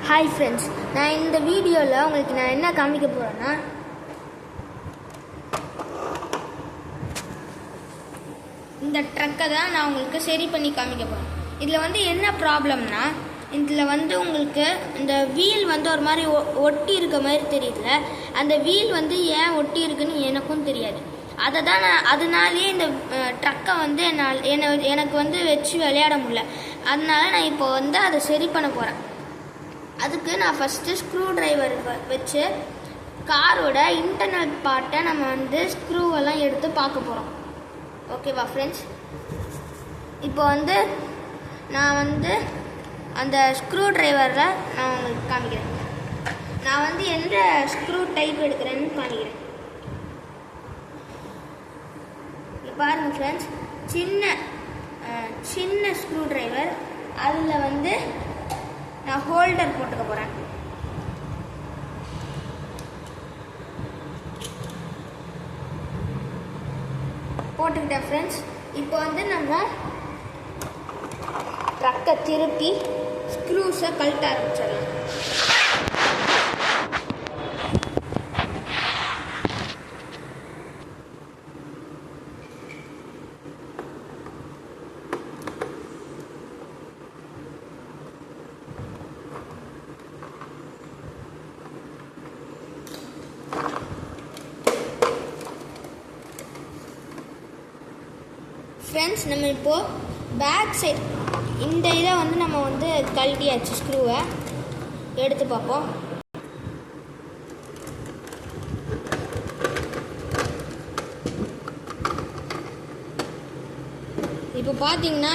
Hi friends, நான் இந்த வீடியோவில் உங்களுக்கு நான் என்ன காமிக்க போகிறேன்னா, இந்த ட்ரக்கை தான் நான் உங்களுக்கு சரி பண்ணி காமிக்க போகிறேன். இதில் என்ன ப்ராப்ளம்னா, இதில் உங்களுக்கு இந்த வீல் ஒரு மாதிரி ஒட்டி இருக்க மாதிரி தெரியல. அந்த வீல் ஏன் ஒட்டி இருக்குன்னு எனக்கும் தெரியாது. அதை தான் அதனாலேயே இந்த ட்ரக்கை எனக்கு வச்சு விளையாட முடியல. அதனால நான் இப்போ அதை சரி பண்ண போகிறேன். அதுக்கு நான் ஃபஸ்ட்டு ஸ்க்ரூ ட்ரைவர் வச்சு காரோட இன்டர்னல் பார்ட்டை நம்ம ஸ்க்ரூவெல்லாம் எடுத்து பார்க்க போகிறோம். ஓகேவா ஃப்ரெண்ட்ஸ்? இப்போ நான் அந்த ஸ்க்ரூ ட்ரைவரில் நான் உங்களுக்கு காமிக்கிறேன். நான் எந்த ஸ்க்ரூ டைப் எடுக்கிறேன்னு காமிக்கிறேன். பாருங்கள் ஃப்ரெண்ட்ஸ், சின்ன ஸ்க்ரூ ட்ரைவர். அதில் நான் ஹோல்டர் போட்டுக்க போகிறேன். போட்டுக்கிட்டேன் ஃப்ரெண்ட்ஸ். இப்போ நம்ம ட்ரக்கை திருப்பி ஸ்க்ரூஸை கழட்ட ஆரம்பிச்சிடலாம். ஃப்ரெண்ட்ஸ், நம்ம இப்போது பேக் சைட் இந்த இதை நம்ம கழட்டியாச்சு. ஸ்க்ரூவை எடுத்து பார்ப்போம். இப்போ பார்த்தீங்கன்னா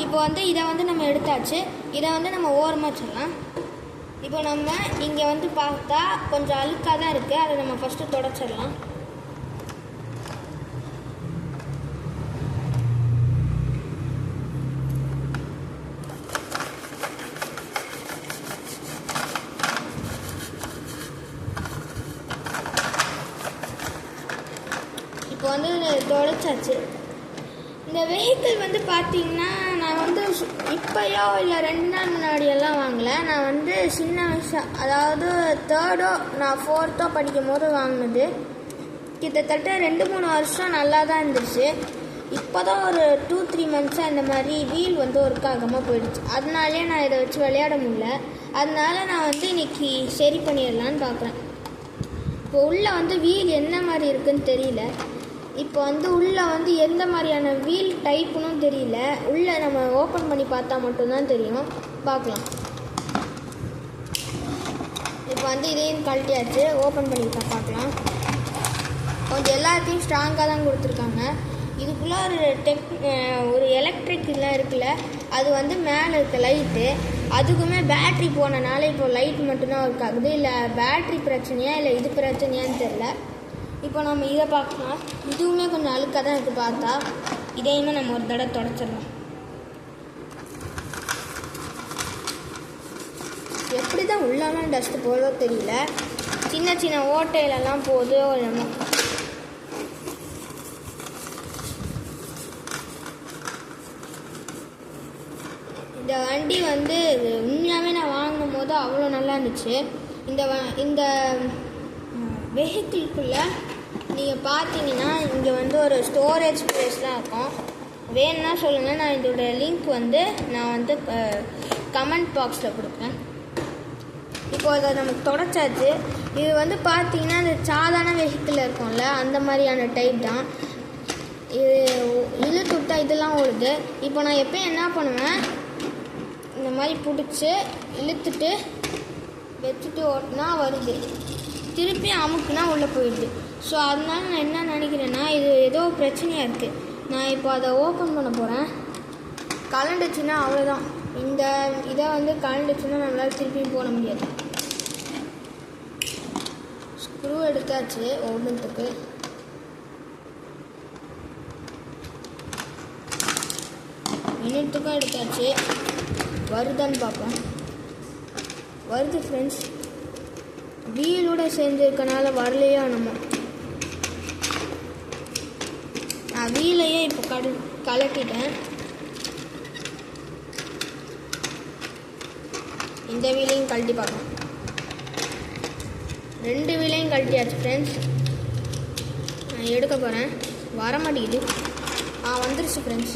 இப்போ இதை நம்ம எடுத்தாச்சு. இதை நம்ம ஓரமாக வச்சிடலாம். இப்போ நம்ம இங்கே பார்த்தா கொஞ்சம் அழுக்காக தான் இருக்குது. அதை நம்ம ஃபஸ்ட்டு தொடச்சிடலாம். இப்போ தொடச்சாச்சு. இந்த வெஹிக்கிள் பார்த்தீங்கன்னா நான் இப்போயோ இல்லை 2 நாள் முன்னாடியெல்லாம் வாங்கலை. நான் சின்ன வயசாக, அதாவது 3rd நான் 4th படிக்கும் போது வாங்கினது. கிட்டத்தட்ட 2-3 வருஷம் நல்லா தான் இருந்துச்சு. இப்போ தான் ஒரு 2-3 மந்த்ஸாக இந்த மாதிரி வீல் ஒர்க் ஆகாமல் போயிடுச்சு. அதனாலே நான் இதை வச்சு விளையாட முடியல. அதனால நான் இன்னைக்கு சரி பண்ணிடலான்னு பார்க்குறேன். இப்போ உள்ளே வீல் என்ன மாதிரி இருக்குதுன்னு தெரியல. இப்போ உள்ளே எந்த மாதிரியான வீல் டைப்புன்னு தெரியல. உள்ளே நம்ம ஓப்பன் பண்ணி பார்த்தா மட்டும்தான் தெரியும். பார்க்கலாம். இப்போ இதையும் கழட்டியாச்சு. ஓப்பன் பண்ணி பார்க்கலாம். கொஞ்சம் எல்லாத்தையும் ஸ்ட்ராங்காக தான் கொடுத்துருக்காங்க. இதுக்குள்ளே ஒரு எலக்ட்ரிக் இதெல்லாம் இருக்குல்ல, அது மேலே இருக்க லைட்டு. அதுக்குமே பேட்ரி போனனால இப்போ லைட் மட்டும்தான் ஒர்க் ஆகுது. இல்லை பேட்ரி பிரச்சனையா இல்லை இது பிரச்சனையான்னு தெரில. இப்போ நம்ம இதை பார்க்கலாம். இதுவுமே கொஞ்சம் அழுக்காக தான் இருக்குது பார்த்தா. இதையுமே நம்ம ஒரு தடவை தொடச்சிடலாம். எப்படி தான் உள்ளெல்லாம் டஸ்ட்டு போதோ தெரியல. சின்ன சின்ன ஓட்டையிலலாம் போகுது. நம்ம இந்த வண்டி உண்மையாகவே நான் வாங்கும் போது அவ்வளோ நல்லா இருந்துச்சு. இந்த வெஹிக்கிள்குள்ளே நீங்கள் பார்த்தீங்கன்னா இங்கே ஒரு ஸ்டோரேஜ் ப்ளேஸ்லாம் இருக்கும். வேணும்னா சொல்லுங்கள். நான் இதோட லிங்க் நான் கமெண்ட் பாக்ஸில் கொடுப்பேன். இப்போ அதை நமக்கு தொடச்சாச்சு. இது பார்த்தீங்கன்னா இந்த சாதாரண வெஹிக்கிளில் இருக்கும்ல, அந்த மாதிரியான டைப் தான். இது இழுத்து விட்டா இதெல்லாம் ஓடுது. இப்போ நான் எப்போயும் என்ன பண்ணுவேன், இந்த மாதிரி பிடிச்சி இழுத்துட்டு வச்சுட்டு ஓட்டினா வருது. திருப்பி அமுக்குனா உள்ளே போயிடுது. ஸோ அதனால நான் என்ன நினைக்கிறேன்னா, இது ஏதோ பிரச்சனையாக இருக்குது. நான் இப்போ அதை ஓப்பன் பண்ண போகிறேன். கலண்டுச்சுன்னா அவ்வளோதான். இந்த இதை கலண்டுச்சுன்னா நம்மளால் திருப்பியும் போட முடியாது. ஸ்க்ரூ எடுத்தாச்சு. ஒன்றுத்துக்கு இன்னத்துக்கும் எடுத்தாச்சு. வருதான்னு பார்ப்போம். வருது ஃப்ரெண்ட்ஸ். வீலோட சேர்ந்து இருக்கனால வரலையோ நம்ம. நான் வீலையே இப்போ கலட்டிட்டேன். இந்த வீலையும் கழட்டி பார்க்கலாம். 2 வீலையும் கழட்டியாச்சு ஃப்ரெண்ட்ஸ். நான் எடுக்க போகிறேன். வர மாட்டேங்குது. வந்துருச்சு ஃப்ரெண்ட்ஸ்.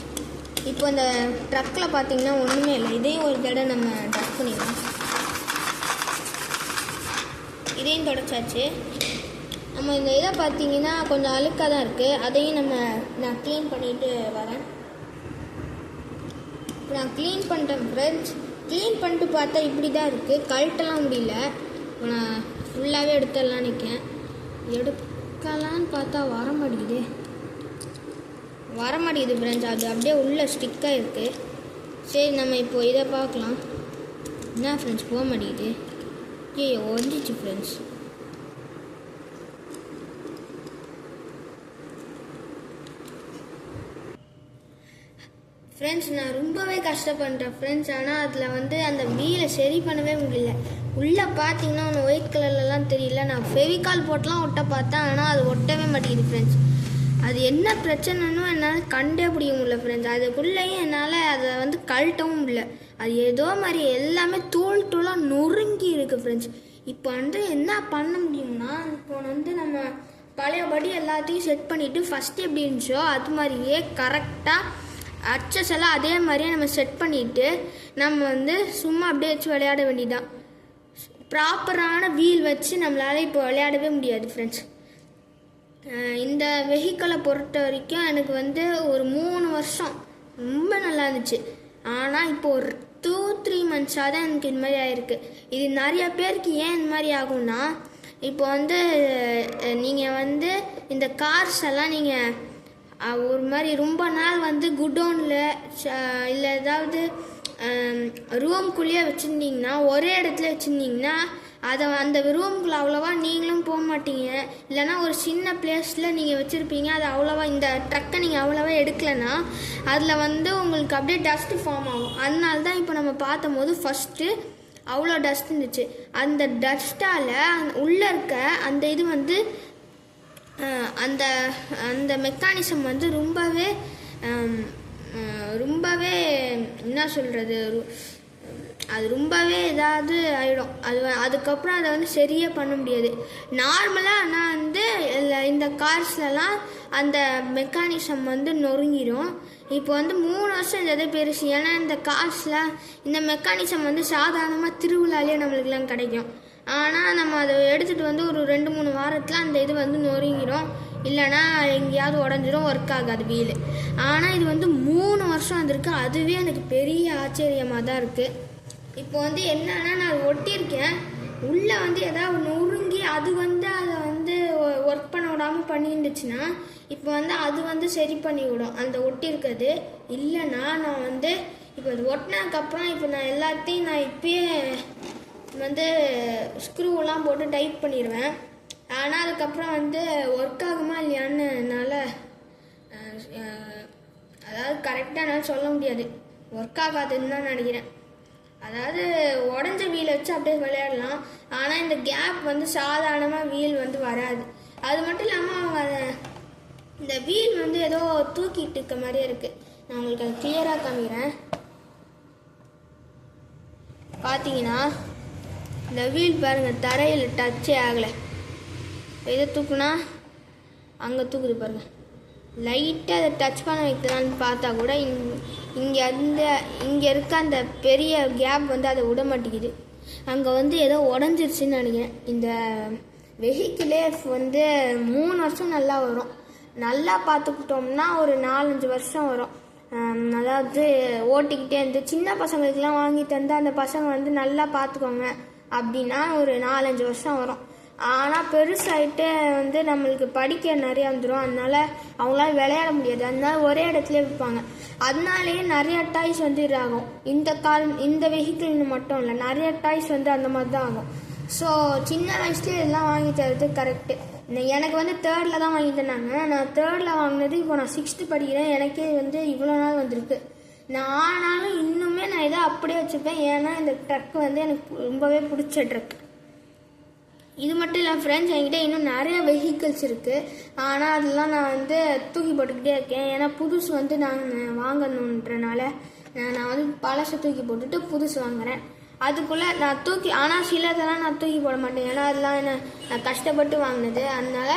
இப்போ இந்த ட்ரக்கில் பார்த்தீங்கன்னா ஒன்றுமே இல்லை. இதையும் ஒரு தடவை நம்ம ட்ரக் பண்ணிடலாம். இதையும் தொடச்சாச்சு. நம்ம இந்த இதை பார்த்தீங்கன்னா கொஞ்சம் அழுக்காக தான் இருக்குது. அதையும் நான் க்ளீன் பண்ணிட்டு வரேன். இப்போ நான் க்ளீன் பண்ணிட்டேன் ஃப்ரெண்ட்ஸ். க்ளீன் பண்ணிட்டு பார்த்தா இப்படி தான் இருக்குது. கழட்டலாம் முடியல. இப்போ நான் ஃபுல்லாகவே எடுத்துடலான்னு இருக்கேன். எடுக்கலான்னு பார்த்தா வர மாட்டேங்குது ஃப்ரெண்ட்ஸ். அது அப்படியே உள்ளே ஸ்டிக்காக இருக்குது. சரி, நம்ம இப்போ இதை பார்க்கலாம். என்ன ஃப்ரெண்ட்ஸ் போக மாட்டேங்குது. ஒழிஞ்சிச்சு ஃப்ரெண்ட்ஸ். ஃப்ரெண்ட்ஸ் நான் ரொம்பவே கஷ்டப்படுறேன் ஃப்ரெண்ட்ஸ். ஆனால் அதில் வந்து அந்த வீலை சரி பண்ணவே முடியல. உள்ளே பார்த்தீங்கன்னா ஒன்று ஒயிட் கலர்லலாம் தெரியல. நான் ஃபெவிகால் போட்டெலாம் ஒட்ட பார்த்தேன். ஆனால் அது ஒட்டவே மாட்டேங்குது ஃப்ரெண்ட்ஸ். அது என்ன பிரச்சனைன்னு என்னால் கண்டே பிடிக்க முடியல ஃப்ரெண்ட்ஸ். அதுக்குள்ளேயும் என்னால் அதை வந்து கழட்டவும் முடியல. அது ஏதோ மாதிரி எல்லாமே தூளாக நொறுங்கி இருக்குது ஃப்ரெண்ட்ஸ். இப்போ வந்து என்ன பண்ண முடியும்னா, இப்போ வந்து நம்ம பழையபடி எல்லாத்தையும் செட் பண்ணிவிட்டு ஃபஸ்ட்டு எப்படி இருந்துச்சோ அது மாதிரியே கரெக்டாக அச்சஸ் எல்லாம் அதே மாதிரியே நம்ம செட் பண்ணிவிட்டு நம்ம வந்து சும்மா அப்படியே வச்சு விளையாட வேண்டியதான். ப்ராப்பரான வீல் வச்சு நம்மளால் இப்போ விளையாடவே முடியாது ஃப்ரெண்ட்ஸ். இந்த வெஹிக்கிளை பொறுத்த வரைக்கும் எனக்கு வந்து ஒரு 3 வருஷம் ரொம்ப நல்லா இருந்துச்சு. ஆனால் இப்போ ஒரு 2-3 மந்த்ஸாக தான் எனக்கு இது மாதிரி ஆகிருக்கு. இது நிறைய பேருக்கு ஏன் இந்த மாதிரி ஆகும்னா, இப்போ வந்து நீங்கள் வந்து இந்த கார்ஸ் எல்லாம் நீங்கள் ஒரு மாதிரி ரொம்ப நாள் வந்து குடோனில் இல்லை ஏதாவது ரூம்குள்ளேயே வச்சுருந்தீங்கன்னா, ஒரே இடத்துல வச்சுருந்தீங்கன்னா அந்த ரூம்குள்ளே அவ்வளோவா நீங்களும் போக மாட்டீங்க. இல்லைனா ஒரு சின்ன பிளேஸில் நீங்கள் வச்சுருப்பீங்க. அது அவ்வளோவா இந்த ட்ரக்கை நீங்கள் அவ்வளோவா எடுக்கலைன்னா அதில் வந்து உங்களுக்கு அப்படியே டஸ்ட்டு ஃபார்ம் ஆகும். அதனால தான் இப்போ நம்ம பார்த்தம் போது ஃபஸ்ட்டு அவ்வளோ டஸ்ட் இருந்துச்சு. அந்த டஸ்ட்டால் உள்ளே இருக்க அந்த இது வந்து அந்த அந்த மெக்கானிசம் வந்து ரொம்பவே என்ன சொல்கிறது, அது ரொம்பவே ஏதாவது ஆகிடும். அதுக்கப்புறம் அதை வந்து சரியாக பண்ண முடியாது. நார்மலாக நான் வந்து இந்த கார்ஸ்லலாம் அந்த மெக்கானிசம் வந்து நொறுங்கிடும். இப்போ வந்து 3 வருஷம் இந்த இது பெருசு. ஏன்னா இந்த கார்ஸில் இந்த மெக்கானிசம் வந்து சாதாரணமாக திருவிழாலேயே நம்மளுக்கெல்லாம் கிடைக்கும். ஆனால் நம்ம அதை எடுத்துகிட்டு வந்து ஒரு 2-3 வாரத்தில் அந்த இது வந்து நொறுங்கிடும். இல்லைனா எங்கேயாவது உடஞ்சிரும், ஒர்க் ஆகாது வீல். ஆனால் இது வந்து 3 வருஷம் வந்திருக்கு. அதுவே எனக்கு பெரிய ஆச்சரியமாக தான் இருக்குது. இப்போ வந்து என்னன்னா, நான் ஒட்டியிருக்கேன். உள்ளே வந்து ஏதாவது நொறுங்கி அது வந்து அதை வந்து ஒர்க் பண்ண விடாமல் பண்ணியிருந்துச்சுன்னா இப்போ வந்து அது வந்து சரி பண்ணி விடும் அந்த ஒட்டியிருக்கிறது. இல்லைன்னா நான் வந்து இப்போ அது ஒட்டினதுக்கப்புறம் இப்போ நான் எல்லாத்தையும் நான் இப்பயே வந்து ஸ்க்ரூவெலாம் போட்டு டைட் பண்ணிடுவேன். ஆனால் அதுக்கப்புறம் வந்து ஒர்க் ஆகுமா இல்லையான்னு என்னால் அதாவது கரெக்டாக என்னால் சொல்ல முடியாது. ஒர்க் ஆகாதுன்னு தான் நினைக்கிறேன். அதாவது உடஞ்ச வீல் வச்சு அப்படியே விளையாடலாம். ஆனால் இந்த கேப் வந்து சாதாரணமாக வீல் வந்து வராது. அது மட்டும் இல்லாமல் அவங்க இந்த வீல் வந்து ஏதோ தூக்கிட்டு இருக்க மாதிரியே இருக்குது. நான் உங்களுக்கு அது கிளியராக காமிக்கிறேன். பார்த்தீங்கன்னா இந்த வீல் பாருங்கள், தரையில் டச்சே ஆகலை. இதை தூக்குனா அங்கே தூக்குது பாருங்கள். லைட்டாக அதை டச் பண்ண வைக்கலான்னு பார்த்தா கூட இங்கே இருக்க அந்த பெரிய கேப் வந்து அதை விட மாட்டேங்குது. அங்கே வந்து ஏதோ உடஞ்சிருச்சுன்னு நினைக்கிறேன். இந்த வெஹிக்கிளே வந்து 3 வருஷம் நல்லா வரும். நல்லா பார்த்துக்கிட்டோம்னா ஒரு 4-5 வருஷம் வரும். அதாவது ஓட்டிக்கிட்டே இருந்து சின்ன பசங்களுக்கெல்லாம் வாங்கி தந்து அந்த பசங்க வந்து நல்லா பார்த்துக்கோங்க அப்படின்னா ஒரு 4-5 வருஷம் வரும். ஆனால் பெருசாகிட்டு வந்து நம்மளுக்கு படிக்க நிறையா வந்துடும். அதனால் அவங்களால விளையாட முடியாது. அதனால ஒரே இடத்துல விற்பாங்க. அதனாலேயே நிறையா டாய்ஸ் வந்து இதாகும். இந்த வெஹிக்கிள்னு மட்டும் இல்லை, நிறைய டாய்ஸ் வந்து அந்த மாதிரி தான் ஆகும். ஸோ சின்ன வயசுலேயே இதெல்லாம் வாங்கி தரது கரெக்டு. எனக்கு வந்து 3rd தான் வாங்கி தந்தாங்க. நான் 3rd வாங்கினது இப்போ நான் 6th படிக்கிறேன். எனக்கே வந்து இவ்வளோ நாள் வந்திருக்கு. நான் ஆனாலும் இன்னுமே நான் இதை அப்படியே வச்சுப்பேன். ஏன்னா இந்த ட்ரக் வந்து எனக்கு ரொம்பவே பிடிச்ச ட்ரக். இது மட்டும் இல்லை ஃப்ரெண்ட்ஸ், என்கிட்ட இன்னும் நிறைய வெஹிக்கிள்ஸ் இருக்குது. ஆனால் அதெல்லாம் நான் வந்து தூக்கி போட்டுக்கிட்டே இருக்கேன். ஏன்னா புதுசு வந்து நான் வாங்கணுன்றனால நான் வந்து பழசை தூக்கி போட்டுட்டு புதுசு வாங்குகிறேன். அதுக்குள்ளே நான் தூக்கி, ஆனால் சிலதெல்லாம் நான் தூக்கி போட மாட்டேன், ஏன்னா அதெல்லாம் நான் கஷ்டப்பட்டு வாங்கினது. அதனால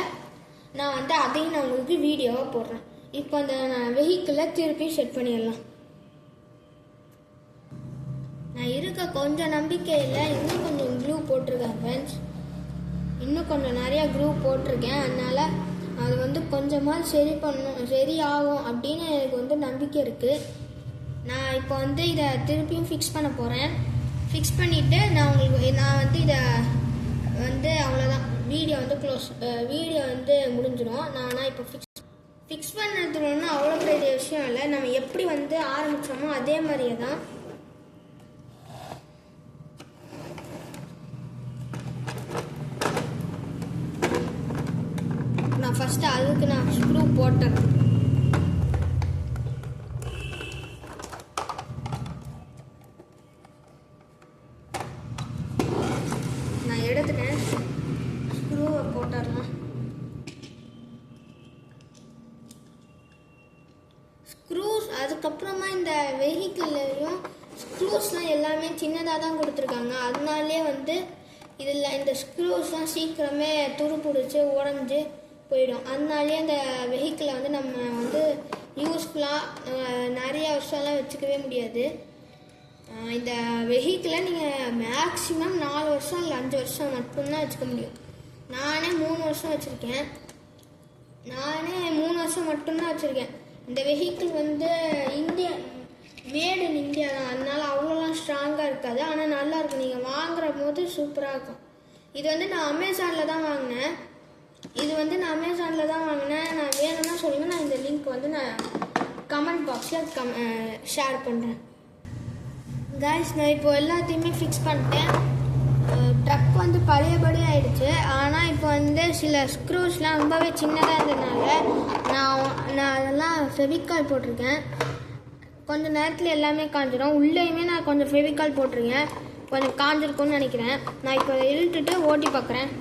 நான் வந்து அதையும் நான் உங்களுக்கு வீடியோவாக போடுறேன். இப்போ அந்த வெஹிக்கிளை திருப்பி செட் பண்ணிடலாம். நான் இருக்க கொஞ்சம் நம்பிக்கை இல்லை, இன்னும் கொஞ்சம் க்ளூ போட்டிருக்கேன் ஃப்ரெண்ட்ஸ். இன்னும் கொஞ்சம் நிறையா க்ளூ போட்டிருக்கேன். அதனால் அது வந்து கொஞ்சமாக சரி ஆகும் அப்படின்னு எனக்கு வந்து நம்பிக்கை இருக்குது. நான் இப்போ வந்து இதை திருப்பியும் ஃபிக்ஸ் பண்ண போகிறேன். ஃபிக்ஸ் பண்ணிவிட்டு நான் வந்து இதை வந்து அவ்வளோதான், வீடியோ வந்து முடிஞ்சிடும். நான் இப்போ ஃபிக்ஸ் பண்ணதுன்னா அவ்வளோ பெரிய விஷயம் இல்லை. நம்ம எப்படி வந்து ஆரம்பித்தோமோ அதே மாதிரியே தான். நான் ஃபஸ்ட்டு அதுக்கு நான் ஸ்க்ரூ போட்டேன். நான் எடுத்துட்டேன், ஸ்க்ரூவை போட்டுடலாம். ஸ்க்ரூஸ் அதுக்கப்புறமா இந்த வெஹிக்கிள்லையும் ஸ்க்ரூஸ்லாம் எல்லாமே சின்னதாக தான் கொடுத்துருக்காங்க. அதனாலே வந்து இதில் இந்த ஸ்க்ரூஸ்லாம் சீக்கிரமே துரு பிடிச்சி உடஞ்சி போயிடும். அதனாலே அந்த வெஹிக்கிளை வந்து நம்ம வந்து யூஸ்ஃபுல்லாக நிறைய வருஷம்லாம் வச்சுக்கவே முடியாது. இந்த வெஹிக்கிளை நீங்கள் மேக்ஸிமம் 4 வருஷம் இல்லை 5 வருஷம் மட்டும்தான் வச்சுக்க முடியும். நானே 3 வருஷம் வச்சுருக்கேன். மட்டும்தான் வச்சுருக்கேன். இந்த வெஹிக்கிள் வந்து மேட் இன் இந்தியா தான், அதனால அவ்வளோலாம் ஸ்ட்ராங்காக இருக்காது, ஆனால் நல்லாயிருக்கும். நீங்கள் வாங்குற போது சூப்பராக இருக்கும். இது வந்து நான் அமேசானில் தான் வாங்கினேன். நான் வேணும்னா சொல்லுங்கள், நான் இந்த லிங்க் வந்து நான் கமெண்ட் பாக்ஸில் ஷேர் பண்ணுறேன். கைஸ், நான் இப்போ எல்லாத்தையுமே ஃபிக்ஸ் பண்ணிட்டேன். ட்ரக் வந்து பழையபடி ஆகிடுச்சு. ஆனால் இப்போ வந்து சில ஸ்க்ரூஸ்லாம் ரொம்பவே சின்னதாக இருந்ததுனால நான் அதெல்லாம் ஃபெவிகால் போட்டிருக்கேன். கொஞ்சம் நேரத்தில் எல்லாமே காஞ்சிடும். உள்ளேயுமே நான் கொஞ்சம் ஃபெவிகால் போட்டிருக்கேன், கொஞ்சம் காஞ்சிருக்கும்னு நினைக்கிறேன். நான் இப்போ இழுத்துட்டு ஓட்டி பார்க்குறேன்.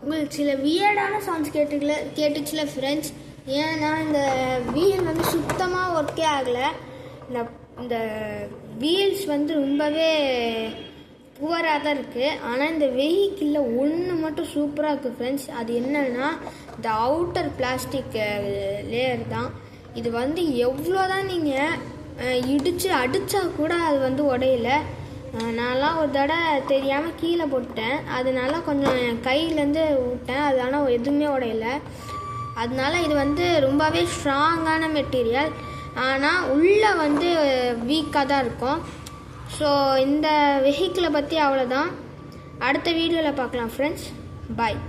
உங்களுக்கு சில வியர்டான சவுண்ட்ஸ் கேட்டுச்சுல ஃப்ரெண்ட்ஸ். ஏன்னா இந்த வீல் வந்து சுத்தமாக ஒர்க்கே ஆகலை. இந்த வீல்ஸ் வந்து ரொம்பவே புவராக தான் இருக்குது. ஆனால் இந்த வெஹிக்கிளில் ஒன்று மட்டும் சூப்பராக இருக்குது ஃப்ரெண்ட்ஸ். அது என்னன்னா இந்த அவுட்டர் பிளாஸ்டிக் லேயர் தான். இது வந்து எவ்வளோ தான் நீங்கள் அடித்தா கூட அது வந்து உடையல. நான்லாம் ஒரு தடவை தெரியாமல் கீழே போட்டேன், அதனால கொஞ்சம் என் கையிலேருந்து விட்டேன், அது ஆனால் எதுவுமே உடையல. அதனால இது வந்து ரொம்பவே ஸ்ட்ராங்கான மெட்டீரியல், ஆனால் உள்ளே வந்து வீக்காக தான் இருக்கும். ஸோ இந்த வெஹிக்கிளை பற்றி அவ்வளோதான். அடுத்த வீடியோவில் பார்க்கலாம் ஃப்ரெண்ட்ஸ். பாய்.